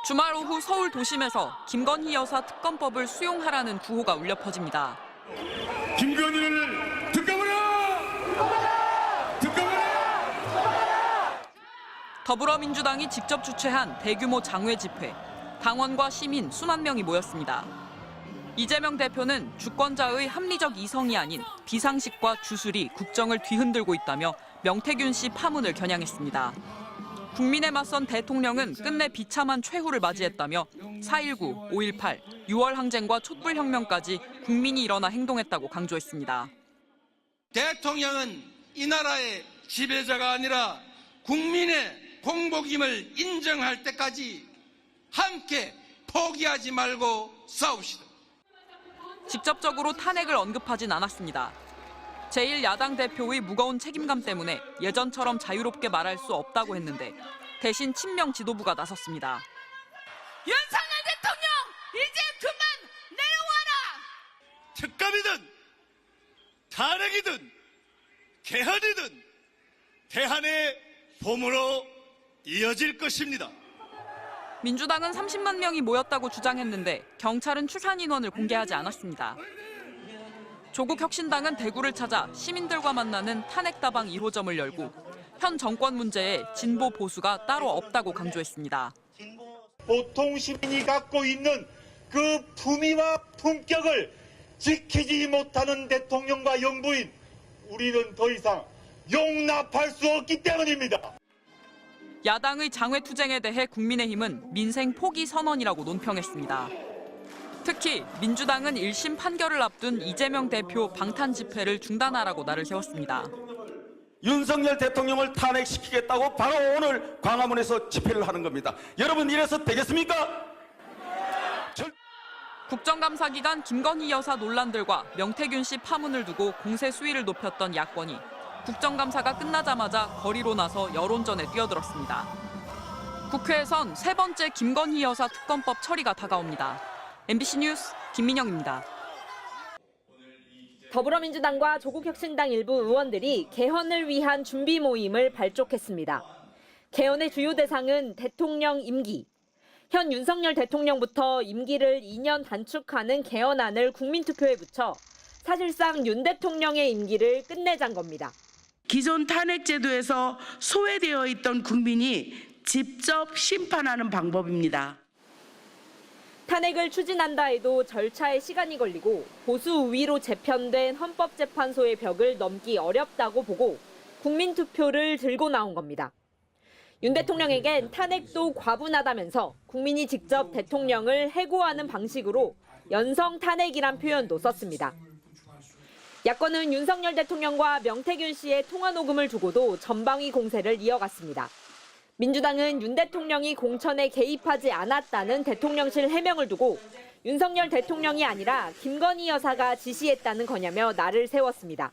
주말 오후 서울 도심에서 김건희 여사 특검법을 수용하라는 구호가 울려 퍼집니다. 김건희를 특검하라! 특검하라! 더불어민주당이 직접 주최한 대규모 장외 집회. 당원과 시민 수만 명이 모였습니다. 이재명 대표는 주권자의 합리적 이성이 아닌 비상식과 주술이 국정을 뒤흔들고 있다며 명태균 씨 파문을 겨냥했습니다. 국민에 맞선 대통령은 끝내 비참한 최후를 맞이했다며 4.19, 5.18, 6월 항쟁과 촛불혁명까지 국민이 일어나 행동했다고 강조했습니다. 대통령은 이 나라의 지배자가 아니라 국민의 공복임을 인정할 때까지 함께 포기하지 말고 싸웁시다. 직접적으로 탄핵을 언급하진 않았습니다. 제1야당 대표의 무거운 책임감 때문에 예전처럼 자유롭게 말할 수 없다고 했는데 대신 친명 지도부가 나섰습니다. 윤석열 대통령 이제 그만 내려와라. 특검이든 탄핵이든 개헌이든 대한의 봄으로 이어질 것입니다. 민주당은 30만 명이 모였다고 주장했는데 경찰은 추산 인원을 공개하지 않았습니다. 조국혁신당은 대구를 찾아 시민들과 만나는 탄핵다방 1호점을 열고 현 정권 문제에 진보 보수가 따로 없다고 강조했습니다. 보통 시민이 갖고 있는 그 품위와 품격을 지키지 못하는 대통령과 영부인, 우리는 더 이상 용납할 수 없기 때문입니다. 야당의 장외투쟁에 대해 국민의힘은 민생 포기 선언이라고 논평했습니다. 특히 민주당은 1심 판결을 앞둔 이재명 대표 방탄 집회를 중단하라고 날을 세웠습니다. 윤석열 대통령을 탄핵시키겠다고 바로 오늘 광화문에서 집회를 하는 겁니다. 여러분 이래서 되겠습니까? 국정감사 기간 김건희 여사 논란들과 명태균 씨 파문을 두고 공세 수위를 높였던 야권이 국정감사가 끝나자마자 거리로 나서 여론전에 뛰어들었습니다. 국회에선 세 번째 김건희 여사 특검법 처리가 다가옵니다. MBC 뉴스 김민영입니다. 더불어민주당과 조국혁신당 일부 의원들이 개헌을 위한 준비 모임을 발족했습니다. 개헌의 주요 대상은 대통령 임기. 현 윤석열 대통령부터 임기를 2년 단축하는 개헌안을 국민투표에 붙여 사실상 윤 대통령의 임기를 끝내자는 겁니다. 기존 탄핵제도에서 소외되어 있던 국민이 직접 심판하는 방법입니다. 탄핵을 추진한다 해도 절차에 시간이 걸리고 보수 우위로 재편된 헌법재판소의 벽을 넘기 어렵다고 보고 국민투표를 들고 나온 겁니다. 윤 대통령에겐 탄핵도 과분하다면서 국민이 직접 대통령을 해고하는 방식으로 연성 탄핵이란 표현도 썼습니다. 야권은 윤석열 대통령과 명태균 씨의 통화 녹음을 두고도 전방위 공세를 이어갔습니다. 민주당은 윤 대통령이 공천에 개입하지 않았다는 대통령실 해명을 두고 윤석열 대통령이 아니라 김건희 여사가 지시했다는 거냐며 날을 세웠습니다.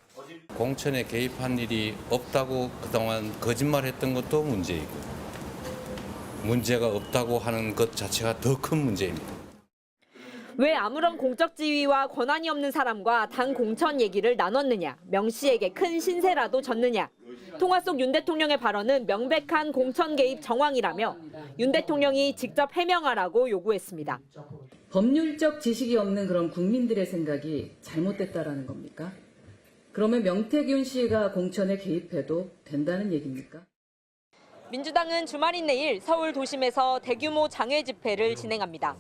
공천에 개입한 일이 없다고 그동안 거짓말했던 것도 문제이고 문제가 없다고 하는 것 자체가 더 큰 문제입니다. 왜 아무런 공적 지위와 권한이 없는 사람과 당 공천 얘기를 나눴느냐, 명 씨에게 큰 신세라도 졌느냐. 통화 속 윤 대통령의 발언은 명백한 공천 개입 정황이라며 윤 대통령이 직접 해명하라고 요구했습니다. 법률적 지식이 없는 그런 국민들의 생각이 잘못됐다라는 겁니까? 그러면 명태균 씨가 공천에 개입해도 된다는 얘기입니까? 민주당은 주말인 내일 서울 도심에서 대규모 장외 집회를 진행합니다.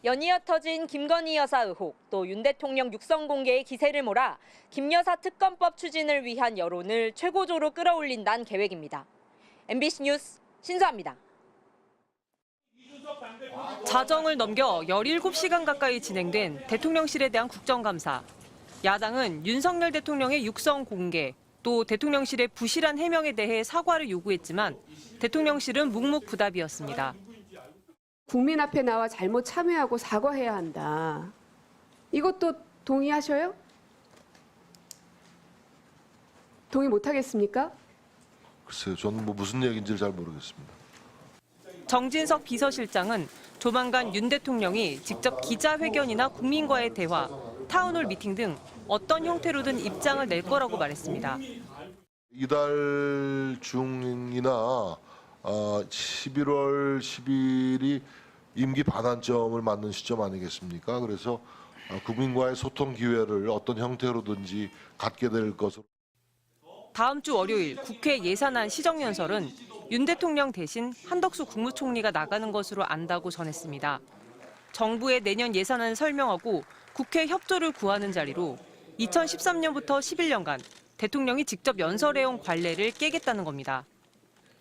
연이어 터진 김건희 여사 의혹, 또 윤 대통령 육성 공개의 기세를 몰아 김 여사 특검법 추진을 위한 여론을 최고조로 끌어올린다는 계획입니다. MBC 뉴스 신수아입니다. 자정을 넘겨 17시간 가까이 진행된 대통령실에 대한 국정감사. 야당은 윤석열 대통령의 육성 공개, 또 대통령실의 부실한 해명에 대해 사과를 요구했지만 대통령실은 묵묵부답이었습니다. 국민 앞에 나와 잘못 참여하고 사과해야 한다. 이것도 동의하셔요? 동의 못하겠습니까? 글쎄요, 저는 무슨 얘기인지 잘 모르겠습니다. 정진석 비서실장은 조만간 윤 대통령이 직접 기자회견이나 국민과의 대화, 타운홀 미팅 등 어떤 형태로든 입장을 낼 거라고 말했습니다. 이달 중이나 11월 10일이 임기 반환점을 맞는 시점 아니겠습니까? 그래서 국민과의 소통 기회를 어떤 형태로든지 갖게 될 것으로. 다음 주 월요일 국회 예산안 시정연설은 윤 대통령 대신 한덕수 국무총리가 나가는 것으로 안다고 전했습니다. 정부의 내년 예산안을 설명하고 국회 협조를 구하는 자리로 2013년부터 11년간 대통령이 직접 연설해온 관례를 깨겠다는 겁니다.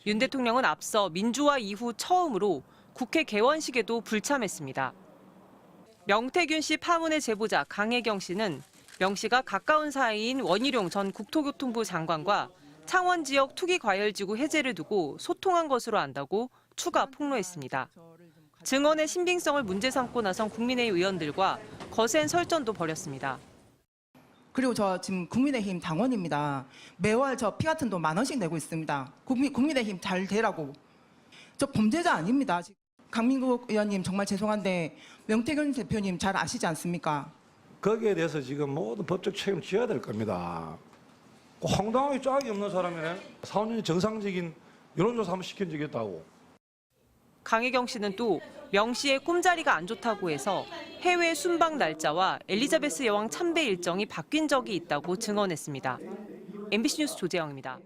윤 대통령은 앞서 민주화 이후 처음으로 국회 개원식에도 불참했습니다. 명태균 씨 파문의 제보자 강혜경 씨는 명 씨가 가까운 사이인 원희룡 전 국토교통부 장관과 창원 지역 투기과열지구 해제를 두고 소통한 것으로 안다고 추가 폭로했습니다. 증언의 신빙성을 문제 삼고 나선 국민의힘 의원들과 거센 설전도 벌였습니다. 그리고 저 지금 국민의힘 당원입니다. 매월 저 피 같은 돈 10,000원씩 내고 있습니다. 국민의힘 잘 되라고. 저 범죄자 아닙니다. 강민국 의원님 정말 죄송한데 명태균 대표님 잘 아시지 않습니까? 거기에 대해서 지금 모든 법적 책임을 져야 될 겁니다. 황당하게 짝이 없는 사람이네. 4년이 정상적인 여론조사 한번 시킨 적이 있다고. 강혜경 씨는 또 명 씨의 꿈자리가 안 좋다고 해서 해외 순방 날짜와 엘리자베스 여왕 참배 일정이 바뀐 적이 있다고 증언했습니다. MBC 뉴스 조재영입니다.